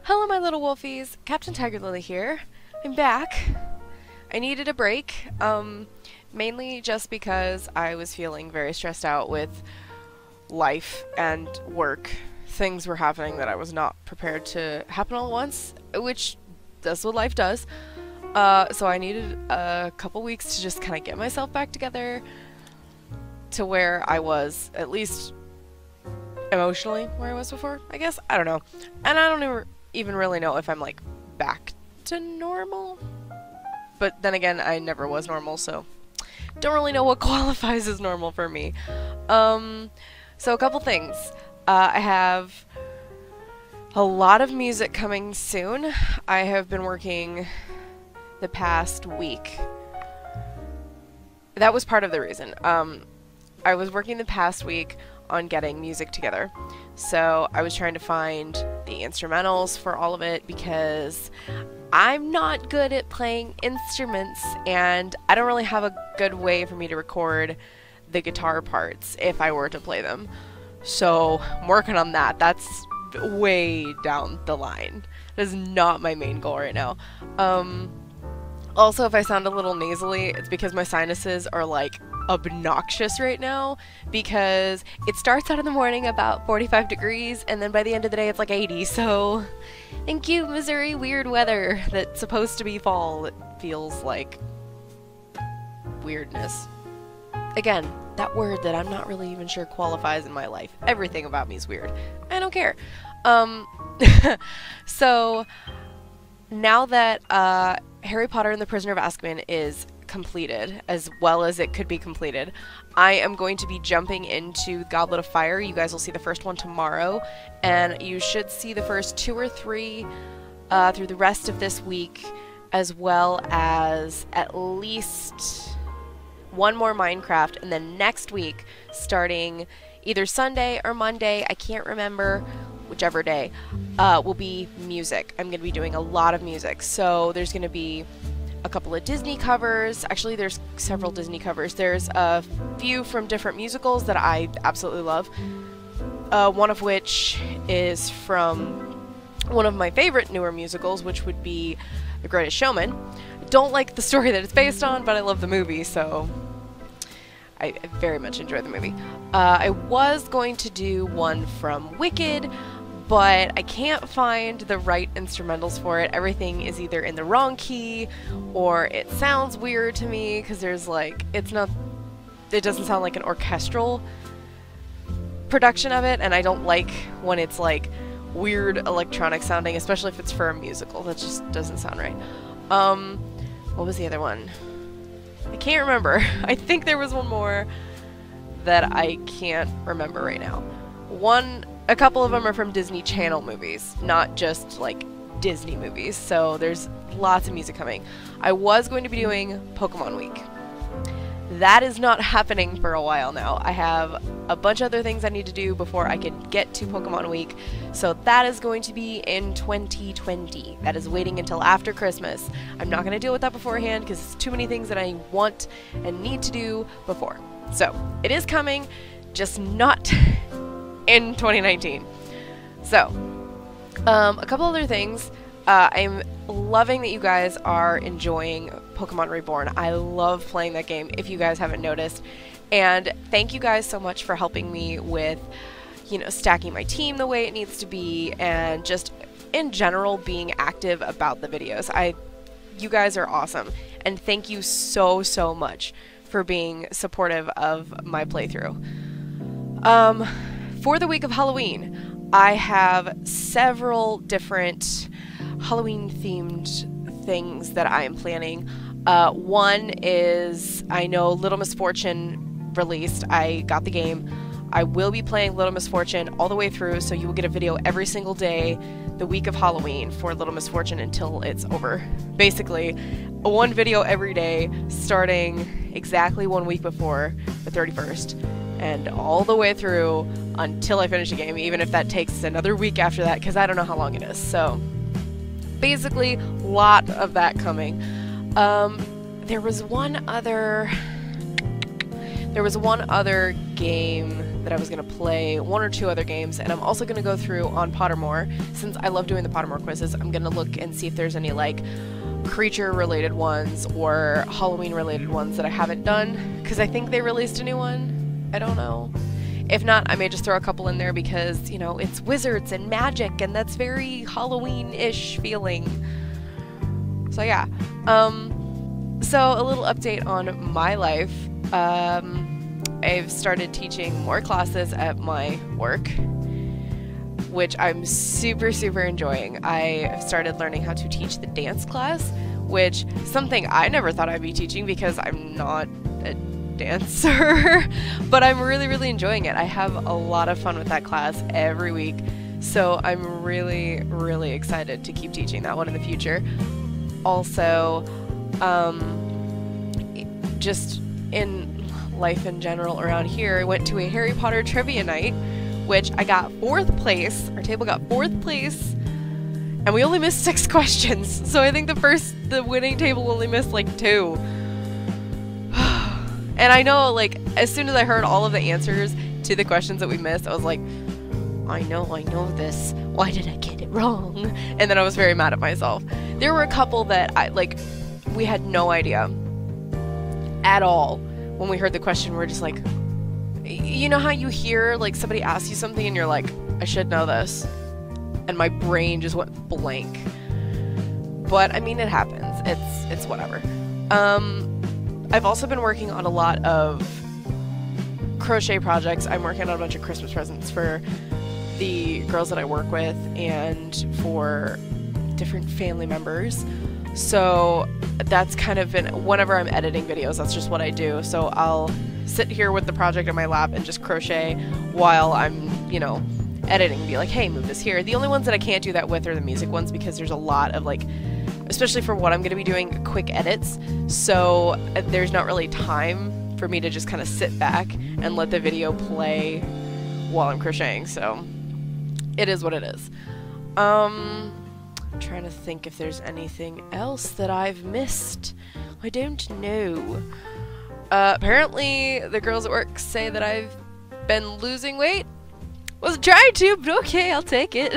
Hello, my little wolfies. Captain TigerLily here. I'm back. I needed a break, mainly just because I was feeling very stressed out with life and work. Things were happening that I was not prepared to happen all at once, which that's what life does. So I needed a couple weeks to just kind of get myself back together to where I was, at least emotionally, where I was before, I guess. I don't know. And I don't even really know if I'm, like, back to normal. But then again, I never was normal, so don't really know what qualifies as normal for me. So a couple things. I have a lot of music coming soon. I have been working the past week. That was part of the reason. I was working the past week on getting music together. So I was trying to find the instrumentals for all of it because I'm not good at playing instruments and I don't really have a good way for me to record the guitar parts if I were to play them. So I'm working on that. That's way down the line. That is not my main goal right now. Also, if I sound a little nasally, it's because my sinuses are like obnoxious right now because it starts out in the morning about 45 degrees and then by the end of the day it's like 80, so thank you, Missouri weird weather that's supposed to be fall. It feels like weirdness. Again, that word that I'm not really even sure qualifies in my life. Everything about me is weird. I don't care. So now that Harry Potter and the Prisoner of Azkaban is completed, as well as it could be completed, I am going to be jumping into Goblet of Fire. You guys will see the first one tomorrow, and you should see the first 2 or 3 through the rest of this week, as well as at least one more Minecraft, and then next week, starting either Sunday or Monday, I can't remember, whichever day, will be music. I'm going to be doing a lot of music, so there's going to be a couple of Disney covers. Actually, there's several Disney covers. There's a few from different musicals that I absolutely love. One of which is from one of my favorite newer musicals, which would be The Greatest Showman. I don't like the story that it's based on, but I love the movie, so I very much enjoy the movie. I was going to do one from Wicked, but I can't find the right instrumentals for it. Everything is either in the wrong key, or it sounds weird to me, because there's like, it doesn't sound like an orchestral production of it, and I don't like when it's like weird electronic sounding, especially if it's for a musical. That just doesn't sound right. What was the other one? I can't remember. I think there was one more that I can't remember right now. A couple of them are from Disney Channel movies, not just like Disney movies, so there's lots of music coming. I was going to be doing Pokemon Week. That is not happening for a while now. I have a bunch of other things I need to do before I can get to Pokemon Week, so that is going to be in 2020. That is waiting until after Christmas. I'm not going to deal with that beforehand because it's too many things that I want and need to do before. So, it is coming, just not in 2019. So, a couple other things. I'm loving that you guys are enjoying Pokemon Reborn. I love playing that game, if you guys haven't noticed. And thank you guys so much for helping me with, you know, stacking my team the way it needs to be, and just in general being active about the videos. You guys are awesome. And thank you so, so much for being supportive of my playthrough. For the week of Halloween, I have several different Halloween-themed things that I am planning. One is, I know Little Misfortune released. I got the game. I will be playing Little Misfortune all the way through, so you will get a video every single day the week of Halloween for Little Misfortune until it's over. Basically, one video every day, starting exactly 1 week before the 31st. And all the way through until I finish the game, even if that takes another week after that, because I don't know how long it is. So, basically, a lot of that coming. There was one other game that I was going to play 1 or 2 other games, and I'm also going to go through on Pottermore, since I love doing the Pottermore quizzes. I'm going to look and see if there's any like creature related ones or Halloween related ones that I haven't done, because I think they released a new one. I don't know. If not, I may just throw a couple in there because, you know, it's wizards and magic, and that's very Halloween-ish feeling. So yeah. So a little update on my life. I've started teaching more classes at my work, which I'm super, super enjoying. I started learning how to teach the dance class, which is something I never thought I'd be teaching because I'm not a dancer, but I'm really, really enjoying it. I have a lot of fun with that class every week, so I'm really, really excited to keep teaching that one in the future. Also, just in life in general around here, I went to a Harry Potter trivia night, which I got 4th place. Our table got 4th place, and we only missed 6 questions. So I think the winning table only missed like 2. And I know, like, as soon as I heard all of the answers to the questions that we missed, I was like, I know this. Why did I get it wrong? And then I was very mad at myself. There were a couple that we had no idea at all. When we heard the question, we were just like, you know how you hear like somebody ask you something and you're like, I should know this, and my brain just went blank. But I mean, it happens. It's whatever. I've also been working on a lot of crochet projects. I'm working on a bunch of Christmas presents for the girls that I work with and for different family members. So that's kind of been, whenever I'm editing videos, that's just what I do. So I'll sit here with the project in my lap and just crochet while I'm, you know, editing and be like, hey, move this here. The only ones that I can't do that with are the music ones, because there's a lot of like, especially for what I'm going to be doing, quick edits. So there's not really time for me to just kind of sit back and let the video play while I'm crocheting. So it is what it is. I'm trying to think if there's anything else that I've missed. I don't know. Apparently the girls at work say that I've been losing weight. Wasn't trying to, but okay, I'll take it.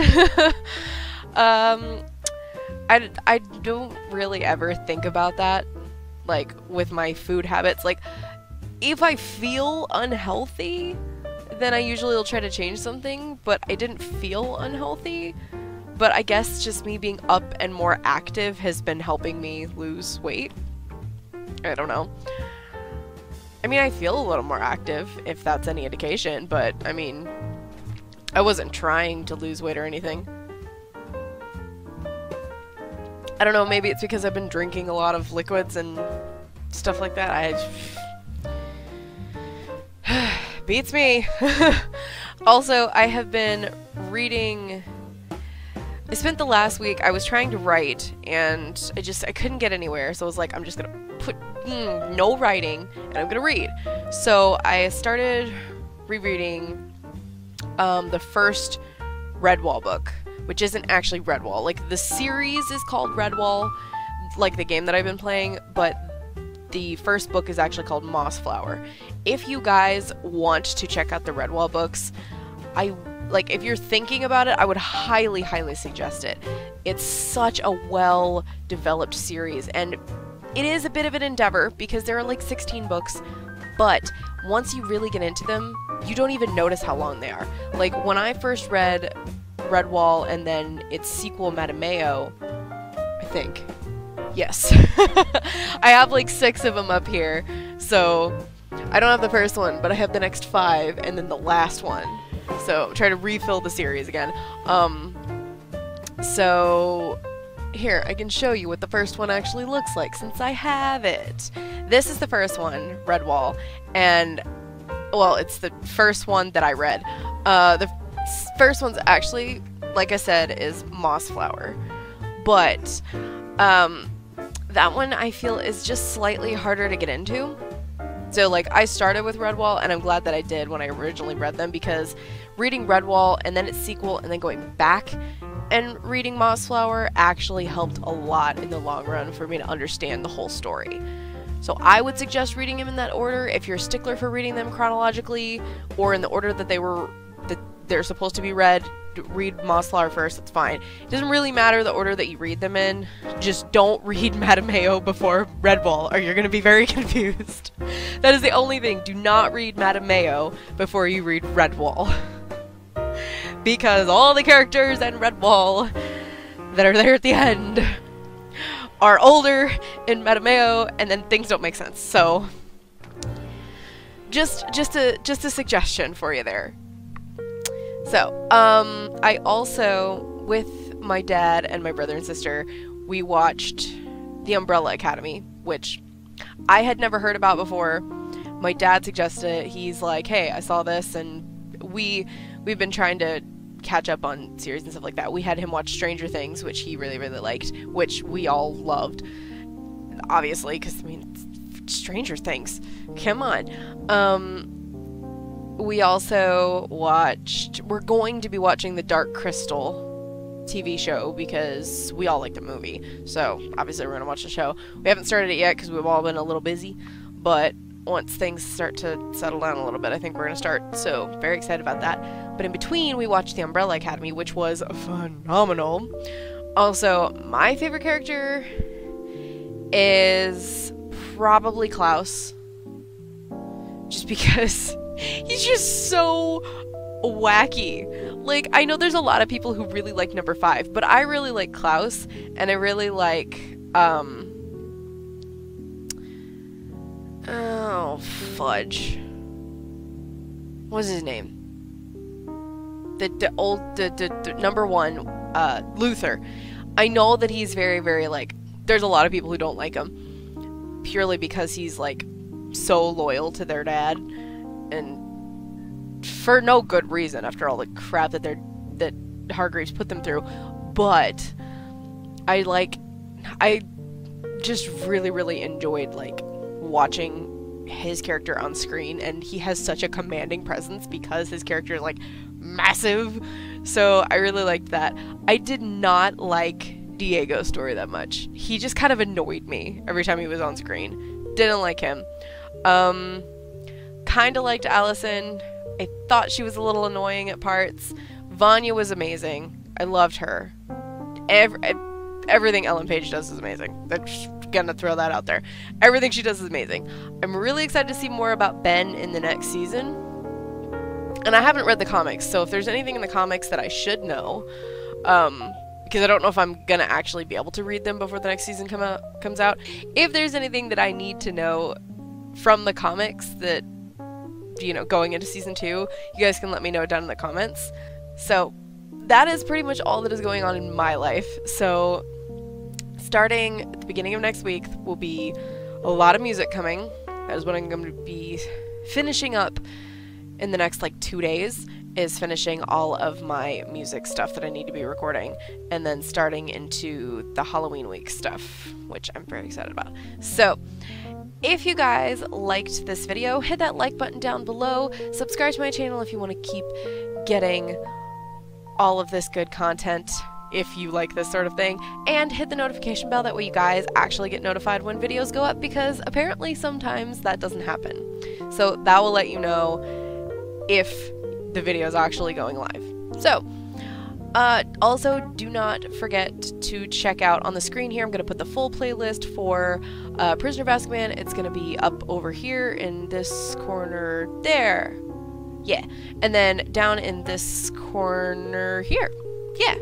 I don't really ever think about that, like, with my food habits. Like, if I feel unhealthy, then I usually will try to change something, but I didn't feel unhealthy. But I guess just me being up and more active has been helping me lose weight. I don't know. I mean, I feel a little more active, if that's any indication, but, I mean, I wasn't trying to lose weight or anything. I don't know, maybe it's because I've been drinking a lot of liquids and stuff like that. Beats me. Also, I have been reading... I spent the last week, I was trying to write, and I couldn't get anywhere, so I was like, I'm just gonna put no writing, and I'm gonna read. So I started rereading the first Redwall book, which isn't actually Redwall. Like, the series is called Redwall, like the game that I've been playing, but the first book is actually called Mossflower. If you guys want to check out the Redwall books, if you're thinking about it, I would highly, highly suggest it. It's such a well-developed series, and it is a bit of an endeavor because there are like 16 books, but once you really get into them, you don't even notice how long they are. Like, when I first read Redwall and then its sequel, Matameo, I think. Yes. I have like 6 of them up here, so I don't have the first one, but I have the next 5 and then the last one. So try to refill the series again. So here, I can show you what the first one actually looks like since I have it. This is the first one, Redwall, and well, it's the first one that I read. The first one's actually, like I said, is Mossflower, but that one I feel is just slightly harder to get into. So, like, I started with Redwall, and I'm glad that I did when I originally read them, because reading Redwall and then its sequel and then going back and reading Mossflower actually helped a lot in the long run for me to understand the whole story. So I would suggest reading them in that order. If you're a stickler for reading them chronologically or in the order that they're supposed to be read, read Mosslar first, that's fine. It doesn't really matter the order that you read them in. Just don't read Madame before Redwall, or you're going to be very confused. That is the only thing. Do not read Madame before you read Redwall. Because all the characters in Redwall that are there at the end are older in Madame, and then things don't make sense. So just a suggestion for you there. So I also, with my dad and my brother and sister, we watched The Umbrella Academy, which I had never heard about before. My dad suggested it. He's like, hey, I saw this, and we've been trying to catch up on series and stuff like that. We had him watch Stranger Things, which he really, really liked, which we all loved, obviously, because, I mean, it's Stranger Things. Come on. We also we're going to be watching the Dark Crystal TV show because we all like the movie. So, obviously, we're going to watch the show. We haven't started it yet because we've all been a little busy, but once things start to settle down a little bit, I think we're going to start. So, very excited about that. But in between, we watched The Umbrella Academy, which was phenomenal. Also, my favorite character is probably Klaus. Just because he's just so wacky. Like, I know there's a lot of people who really like number 5, but I really like Klaus, and I really like, oh, fudge. What's his name? The number 1, Luther. I know that he's very, very, like, there's a lot of people who don't like him purely because he's, like, so loyal to their dad, and for no good reason after all the crap that Hargreaves put them through. But I just really, really enjoyed, like, watching his character on screen, and he has such a commanding presence because his character is, like, massive. So I really liked that. I did not like Diego's story that much. He just kind of annoyed me every time he was on screen. Didn't like him. Kind of liked Allison. I thought she was a little annoying at parts. Vanya was amazing. I loved her. Everything Ellen Page does is amazing. I'm just gonna throw that out there. Everything she does is amazing. I'm really excited to see more about Ben in the next season. And I haven't read the comics, so if there's anything in the comics that I should know, because I don't know if I'm gonna actually be able to read them before the next season comes out. If there's anything that I need to know from the comics that, you know, going into season 2, you guys can let me know down in the comments. So that is pretty much all that is going on in my life. So starting at the beginning of next week will be a lot of music coming. That is what I'm going to be finishing up in the next, like, 2 days, is finishing all of my music stuff that I need to be recording, and then starting into the Halloween week stuff, which I'm very excited about. So if you guys liked this video, hit that like button down below, subscribe to my channel if you want to keep getting all of this good content if you like this sort of thing, and hit the notification bell, that way you guys actually get notified when videos go up, because apparently sometimes that doesn't happen. So that will let you know if the video is actually going live. So also, do not forget to check out on the screen here. I'm going to put the full playlist for Prisoner of Azkaban. It's going to be up over here in this corner there. Yeah. And then down in this corner here. Yeah.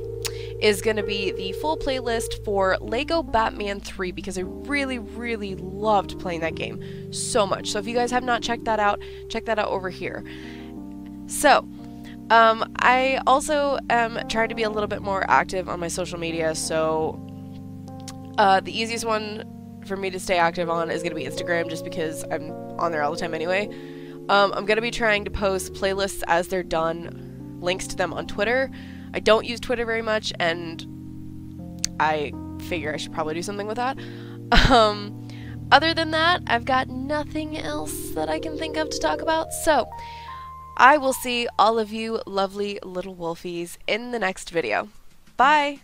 Is going to be the full playlist for Lego Batman 3, because I really, really loved playing that game so much. So if you guys have not checked that out over here. So, I also am trying to be a little bit more active on my social media, so the easiest one for me to stay active on is going to be Instagram, just because I'm on there all the time anyway. I'm going to be trying to post playlists as they're done, links to them on Twitter. I don't use Twitter very much, and I figure I should probably do something with that. Other than that, I've got nothing else that I can think of to talk about, so I will see all of you lovely little wolfies in the next video. Bye!